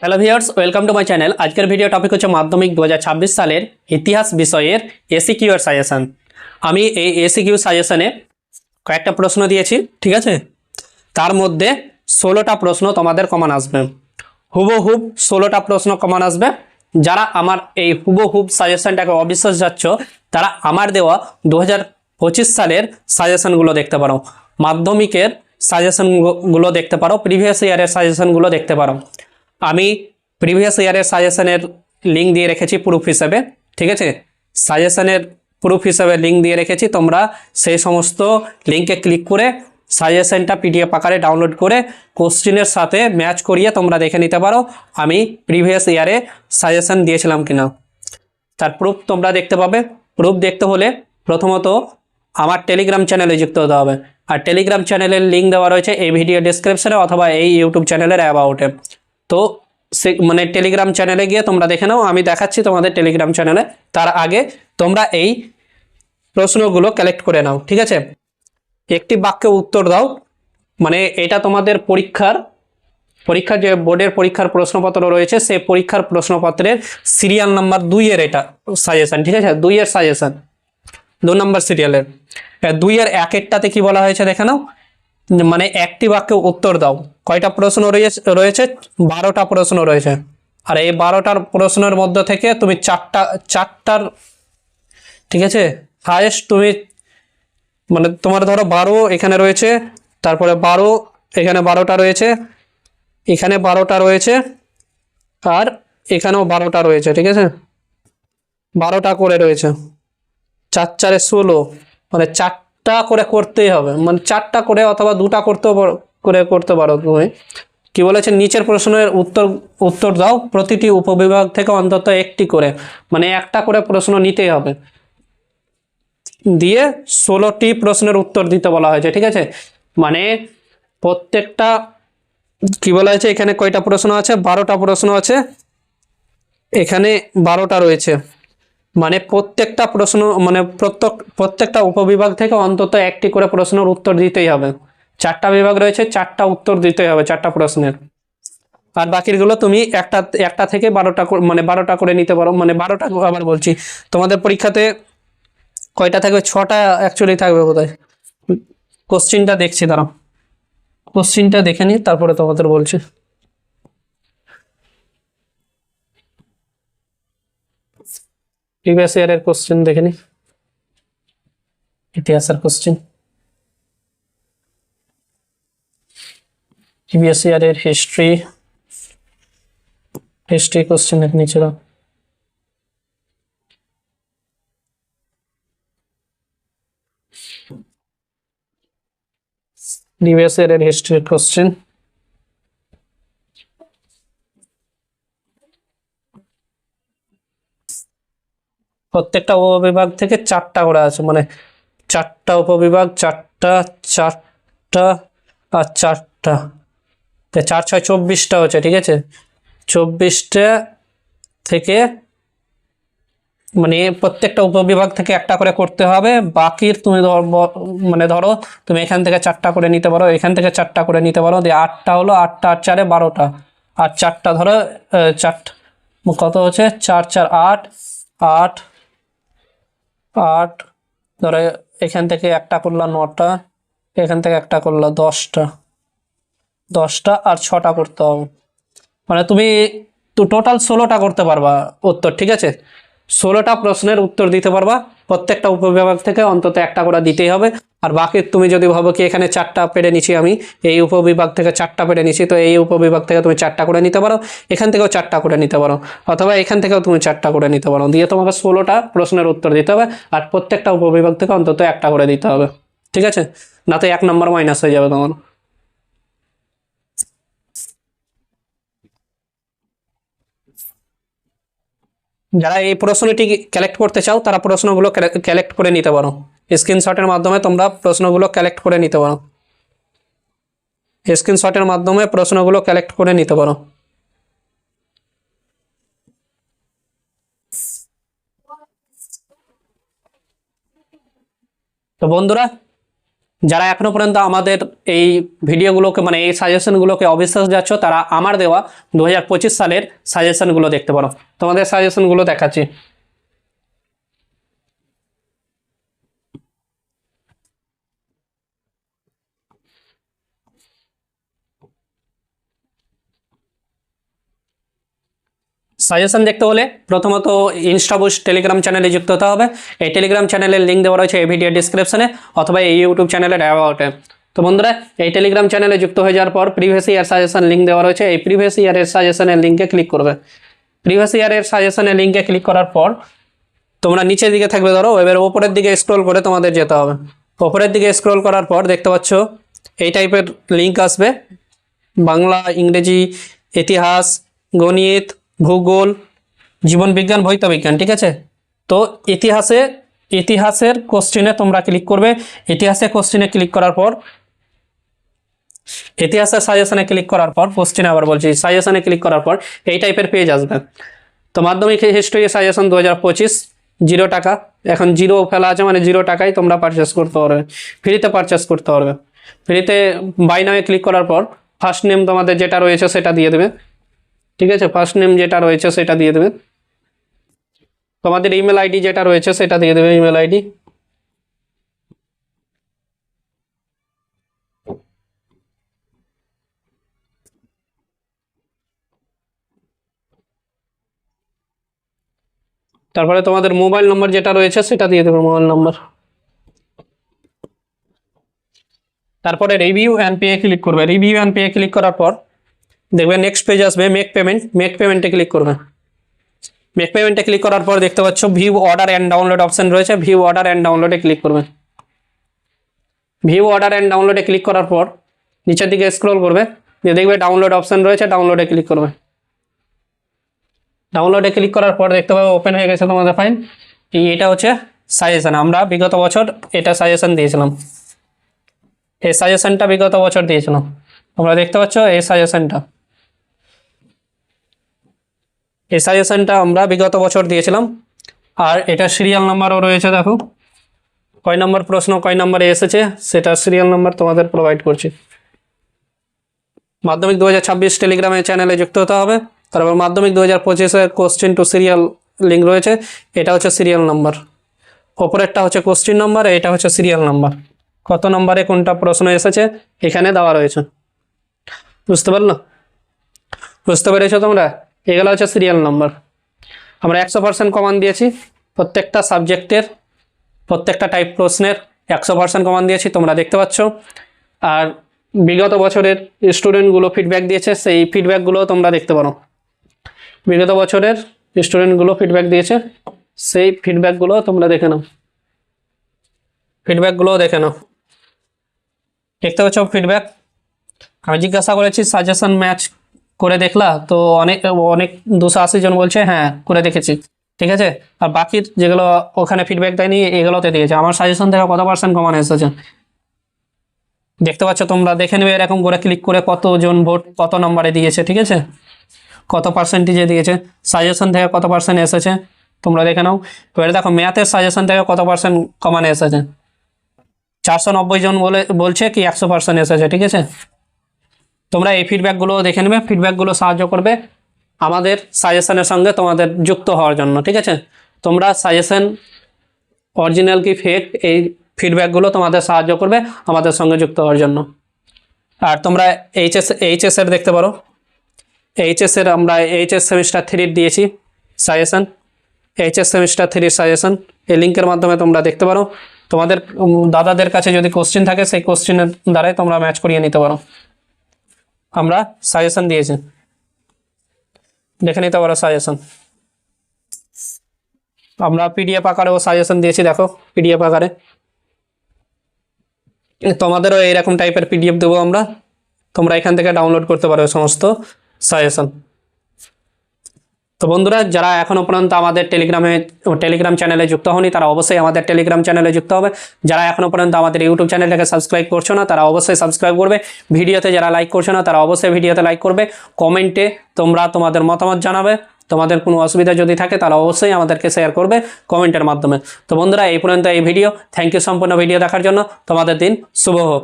Hello viewers, welcome to my channel. আজকের video topic হচ্ছে মাধ্যমিক 2026 সালের ইতিহাস বিষয়ের এসিকিউ এর সাজেশন। আমি এই এসিকিউ সাজেশনে কয়েকটা প্রশ্ন দিয়েছি, ঠিক আছে। তার মধ্যে 16টা প্রশ্ন তোমাদের কমন আসবে, হুবহুব 16টা প্রশ্ন কমন আসবে। যারা আমার এই হুবহুব সাজেশনটাকে অবিশ্বাস যাচ্ছ, তারা আমার দেওয়া 2025 সালের সাজেশনগুলো দেখতে পারো, মাধ্যমিকের সাজেশনগুলো দেখতে পারো, প্রিভিয়াস ইয়ারের সাজেশনগুলো দেখতে পারো। আমি প্রিভিয়াস ইয়ারের সাজেশনের লিঙ্ক দিয়ে রেখেছি প্রুফ হিসাবে, ঠিক আছে। সাজেশনের প্রুফ হিসাবে লিঙ্ক দিয়ে রেখেছি, তোমরা সেই সমস্ত লিঙ্কে ক্লিক করে সাজেশনটা পিডিএফ আকারে ডাউনলোড করে কোশ্চিনের সাথে ম্যাচ করিয়ে তোমরা দেখে নিতে পারো আমি প্রিভিয়াস ইয়ারে সাজেশন দিয়েছিলাম কিনা। তার প্রুফ তোমরা দেখতে পাবে। প্রুফ দেখতে হলে প্রথমত আমার টেলিগ্রাম চ্যানেলে যুক্ত হতে হবে, আর টেলিগ্রাম চ্যানেলের লিঙ্ক দেওয়া রয়েছে এই ভিডিও ডিসক্রিপশনে অথবা এই ইউটিউব চ্যানেলের অ্যাবাউটে। তো সে মানে টেলিগ্রাম চ্যানেলে গিয়ে তোমরা দেখে নাও, আমি দেখাচ্ছি তোমাদের টেলিগ্রাম চ্যানেলে। তার আগে তোমরা এই প্রশ্নগুলো কালেক্ট করে নাও, ঠিক আছে। একটি বাক্যে উত্তর দাও, মানে এটা তোমাদের পরীক্ষার যে বোর্ডের পরীক্ষার প্রশ্নপত্র রয়েছে, সেই পরীক্ষার প্রশ্নপত্রের সিরিয়াল নাম্বার 2-এর এটা সাজেশন, ঠিক আছে। 2-এর সাজেশন, 2 নম্বর সিরিয়ালের 2-এর 1-এরটাতে কি বলা হয়েছে দেখে নাও। মানে একটি বাক্যে উত্তর দাও। কয়টা প্রশ্ন রয়েছে? 12টা প্রশ্ন রয়েছে। আর এই 12টার প্রশ্নের মধ্যে থেকে তুমি চারটার, ঠিক আছে, হায়েস্ট তুমি, মানে তোমার ধরো 12 এখানে রয়েছে, তারপরে 12 এখানে 12টা রয়েছে, এখানে 12টা রয়েছে, আর এখানেও 12টা রয়েছে, ঠিক আছে। 12টা করে রয়েছে, 4 4 16, মানে 4টা করে করতেই হবে, মানে 4টা করে অথবা 2টা করতে পারো তুমি। কি বলেছে, নিচের প্রশ্নের উত্তর দাও, প্রতিটি উপবিভাগ থেকে অন্তত একটি করে, মানে একটা করে প্রশ্ন নিতেই হবে, দিয়ে 16টি প্রশ্নের উত্তর দিতে বলা হয়েছে, ঠিক আছে। মানে প্রত্যেকটা, কি বলা হয়েছে, এখানে কয়টা প্রশ্ন আছে? 12টা প্রশ্ন আছে, এখানে 12টা রয়েছে, মানে প্রত্যেকটা প্রশ্ন, মানে প্রত্যেকটা উপবিভাগ থেকে অন্তত একটি করে প্রশ্নের উত্তর দিতেই হবে। 4টা বিভাগ রয়েছে, 4টা উত্তর দিতেই হবে 4টা প্রশ্নের। আর বাকিগুলো তুমি একটা থেকে 12টা, মানে 12টা করে নিতে পারো, মানে 12টা আবার বলছি, তোমাদের পরীক্ষাতে কয়টা থাকবে? 6টা অ্যাকচুয়ালি থাকবে বোধহয়। কোশ্চিনটা দেখছি, দাঁড়াও, কোশ্চিনটা দেখে নি তারপরে তোমাদের বলছি। প্রিভিয়াস ইয়ারের কোশ্চেন দেখে নি, ইতিহাসের কোশ্চেন, প্রিভিয়াস ইয়ারের হিস্ট্রি কোশ্চেনের নিচে দাও। প্রিভিয়াস ইয়ারের হিস্ট্রি কোশ্চেন, প্রত্যেকটা উপবিভাগ থেকে 4টা করে আছে, মানে 4টা উপবিভাগ, 4টা 4টা আর 4টা, 4 6 24টা হচ্ছে, ঠিক আছে। 24টা থেকে, মানে প্রত্যেকটা উপবিভাগ থেকে একটা করে করতে হবে। বাকির তুমি মানে ধরো তুমি এখান থেকে 4টা করে নিতে পারো, এখান থেকে 4টা করে নিতে পারো, দিয়ে 8টা হলো, 8টা আর 4 12টা, আর 4টা ধরো 4, কত হচ্ছে, 4 4 8, 8 8, ধরো এখান থেকে একটা করলো 9টা, এখান থেকে একটা করলো 10টা, 10টা আর 6টা করতে হবে, মানে তুমি তো টোটাল 16টা করতে পারবা উত্তর, ঠিক আছে। 16টা প্রশ্নের উত্তর দিতে পারবা, প্রত্যেকটা উপবিভাগ থেকে অন্তত একটা করে দিতেই হবে। আর বাকি তুমি যদি ভাবো কি এখানে 4টা পেরে নিচ্ছি, আমি এই উপবিভাগ থেকে 4টা পেরে নিচ্ছি, তো এই উপবিভাগ থেকে তুমি 4টা করে নিতে পারো, এখান থেকেও 4টা করে নিতে পারো, অথবা এখান থেকেও তুমি 4টা করে নিতে পারো, দিয়ে তোমাকে 16টা প্রশ্নের উত্তর দিতে হবে। আর প্রত্যেকটা উপবিভাগ থেকে অন্তত একটা করে দিতে হবে, ঠিক আছে, না তো 1 নম্বর মাইনাস হয়ে যাবে তোমার। যারা এই প্রশ্নটি কালেক্ট করতে চাও তারা প্রশ্নগুলো কালেক্ট করে নিতে পারো, স্ক্রিনশটের মাধ্যমে তোমরা প্রশ্নগুলো কালেক্ট করে নিতে পারো, স্ক্রিনশটের মাধ্যমে প্রশ্নগুলো কালেক্ট করে নিতে পারো। তো বন্ধুরা, যারা এখনো পর্যন্ত আমাদের এই ভিডিওগুলোকে মানে এই সাজেশনগুলোকে অবিশ্বাস যাচ্ছ, তারা আমার দেওয়া 2025 সালের সাজেশনগুলো দেখতে পারো। তোমাদের সাজেশনগুলো দেখাচ্ছি। সাজেশন দেখতে হলে প্রথমত ইনস্টাবুস্ট টেলিগ্রাম চ্যানেলে যুক্ত হতে হবে। এই টেলিগ্রাম চ্যানেলের লিঙ্ক দেওয়া রয়েছে এই ভিডিও ডিসক্রিপশনে অথবা এই ইউটিউব চ্যানেলের অ্যাবাউটে। তো বন্ধুরা, এই টেলিগ্রাম চ্যানেলে যুক্ত হয়ে যাওয়ার পর প্রিভিয়াস ইয়ার সাজেশন লিঙ্ক দেওয়া রয়েছে, এই প্রিভিয়াস ইয়ারের সাজেশনের লিঙ্কে ক্লিক করবে। প্রিভিয়াস ইয়ারের সাজেশনের লিঙ্কে ক্লিক করার পর তোমরা নিচের দিকে থাকবে, ধরো এবার ওপরের দিকে স্ক্রল করে তোমাদের যেতে হবে। ওপরের দিকে স্ক্রল করার পর দেখতে পাচ্ছ এই টাইপের লিঙ্ক আসবে, বাংলা, ইংরেজি, ইতিহাস, গণিত, ভূগোল, জীবনবিজ্ঞান, ভৌতবিজ্ঞান, ঠিক আছে। তো ইতিহাসের কোশ্চেনে তোমরা ক্লিক করবে। ইতিহাসের কোশ্চেনে ক্লিক করার পর ইতিহাসের সাজেশনে ক্লিক করার পর কোশ্চেনে আবার বলছি সাজেশনে ক্লিক করার পর এই টাইপের পেজ আসবে। তো মাধ্যমিক হিস্ট্রি সাজেশন 2025 0 টাকা, এখন 0 ফেলা আছে মানে 0 টাকায় তোমরা পারচেস করতে পারবে, ফ্রিতে পারচেস করতে পারবে। ফ্রিতে বাই নামে ক্লিক করার পর ফার্স্ট নেম তোমাদের যেটা রয়েছে সেটা দিয়ে দেবে, ঠিক আছে। ফার্স্ট নেম যেটা রয়েছে সেটা দিয়ে দেবে, তোমাদের ইমেল আইডি যেটা রয়েছে সেটা দিয়ে দেবে, ইমেল আইডি। তারপরে তোমাদের মোবাইল নম্বর যেটা রয়েছে সেটা দিয়ে দেবে, মোবাইল নম্বর। তারপরে রিভিউ অ্যান্ড পে ক্লিক করবে। রিভিউ অ্যান্ড পে ক্লিক করার পর দেখবে নেক্সট পেজ আসবে, মেক পেমেন্ট। মেক পেমেন্টে ক্লিক করবে। মেক পেমেন্টে ক্লিক করার পর দেখতে পাচ্ছ view order and download option রয়েছে, ভিউ অর্ডার অ্যান্ড ডাউনলোডে ক্লিক করবে। ভিউ অর্ডার অ্যান্ড ডাউনলোডে ক্লিক করার পর নিচের দিকে স্ক্রল করবে, দিয়ে দেখবে ডাউনলোড অপশন রয়েছে, ডাউনলোডে ক্লিক করবে। ডাউনলোডে ক্লিক করার পর দেখতে পাবে ওপেন হয়ে গেছে তোমাদের ফাইল। এটা হচ্ছে সাজেশন, আমরা বিগত বছর এটা সাজেশন দিয়েছিলাম, এই সাজেশনটা বিগত বছর দিয়েছিলাম, তোমরা দেখতে পাচ্ছ এই সাজেশনটা। এই সাজেশনটা আমরা বিগত বছর দিয়েছিলাম। আর এটা সিরিয়াল নাম্বারও রয়েছে, দেখো কয় নম্বর প্রশ্ন কয় নম্বরে এসেছে সেটা সিরিয়াল নাম্বার তোমাদের প্রোভাইড করছি। মাধ্যমিক 2026 টেলিগ্রামে চ্যানেলে যুক্ত হতে হবে। তারপর মাধ্যমিক 2025 কোশ্চেন টু সিরিয়াল লিঙ্ক রয়েছে, এটা হচ্ছে সিরিয়াল নাম্বার। ওপরেরটা হচ্ছে কোশ্চেন নাম্বার, এটা হচ্ছে সিরিয়াল নাম্বার। কত নম্বরে কোনটা প্রশ্ন এসেছে এখানে দেওয়া রয়েছে, বুঝতে পারলো? বুঝতে পেরেছো তোমরা? এগুলো হচ্ছে সিরিয়াল নাম্বার। আমরা 100% কমান দিয়েছি প্রত্যেকটা সাবজেক্টের, প্রত্যেকটা টাইপ প্রশ্নের 100% কমান দিয়েছি, তোমরা দেখতে পাচ্ছ। আর বিগত বছরের স্টুডেন্টগুলো ফিডব্যাক দিয়েছে, সেই ফিডব্যাকগুলো তোমরা দেখতে পারো। বিগত বছরের স্টুডেন্টগুলো ফিডব্যাক দিয়েছে, সেই ফিডব্যাকগুলো তোমরা দেখে নাও, ফিডব্যাকগুলো দেখে নাও। দেখতে পাচ্ছ ফিডব্যাক। আমি জিজ্ঞাসা করেছি সাজেশন ম্যাচ করে দেখলা, তো অনেক 280 জন বলছে হ্যাঁ করে দেখেছি, ঠিক আছে। আর বাকির যেগুলো ওখানে ফিডব্যাক দেয়নি এগুলোতে দিয়েছে। আমার সাজেশন থেকে কত পার্সেন্ট কমান এসেছে দেখতে পাচ্ছ তোমরা, দেখে নেবে এরকম করে ক্লিক করে কতজন ভোট কত নম্বরে দিয়েছে, ঠিক আছে, কত পার্সেন্টেজে দিয়েছে, সাজেশন থেকে কত পার্সেন্ট এসেছে তোমরা দেখে নাও। এবারে দেখো ম্যাথের সাজেশন থেকে কত পার্সেন্ট কমানে এসেছে, 490 জন বলছে কি 100% এসেছে, ঠিক আছে। তোমরা এই ফিডব্যাকগুলো দেখে নেবে, ফিডব্যাকগুলো সাহায্য করবে আমাদের সাজেশনের সঙ্গে তোমাদের যুক্ত হওয়ার জন্য, ঠিক আছে। তোমরা সাজেশন অরিজিনাল কি ফেক এই ফিডব্যাকগুলো তোমাদের সাহায্য করবে আমাদের সঙ্গে যুক্ত হওয়ার জন্য। আর তোমরা এইচএস এর দেখতে পারো, এইচএস এর আমরা এইচএস সেমিস্টার 3 দিয়েছি সাজেশন, এইচএস সেমিস্টার 3 সাজেশন এই লিঙ্কের মাধ্যমে তোমরা দেখতে পারো। তোমাদের দাদাদের কাছে যদি কোশ্চেন থাকে সেই কোশ্চেনের দ্বারাই তোমরা ম্যাচ করিয়ে নিতে পারো। আমরা সাজেশন দিয়েছি, দেখে নিতে পারো সাজেশন। আমরা পিডিএফ আকারেও সাজেশন দিয়েছি, দেখো পিডিএফ আকারে। তোমাদেরও এইরকম টাইপের পিডিএফ দেবো আমরা, তোমরা এখান থেকে ডাউনলোড করতে পারো সমস্ত সাজেশন। তো বন্ধুরা, যারা এখনও পর্যন্ত আমাদের টেলিগ্রাম চ্যানেলে যুক্ত হয়নি তারা অবশ্যই আমাদের টেলিগ্রাম চ্যানেলে যুক্ত হবে। যারা এখনও পর্যন্ত আমাদের ইউটিউব চ্যানেলটাকে সাবস্ক্রাইব করছো না তারা অবশ্যই সাবস্ক্রাইব করবে। ভিডিওতে যারা লাইক করছো না তারা অবশ্যই ভিডিওতে লাইক করবে। কমেন্টে তোমরা তোমাদের মতামত জানাবে। তোমাদের কোনো অসুবিধা যদি থাকে তাহলে অবশ্যই আমাদেরকে শেয়ার করবে কমেন্টের মাধ্যমে। তো বন্ধুরা এই পর্যন্ত এই ভিডিও, থ্যাংক ইউ সম্পূর্ণ ভিডিও দেখার জন্য। তোমাদের দিন শুভ হোক।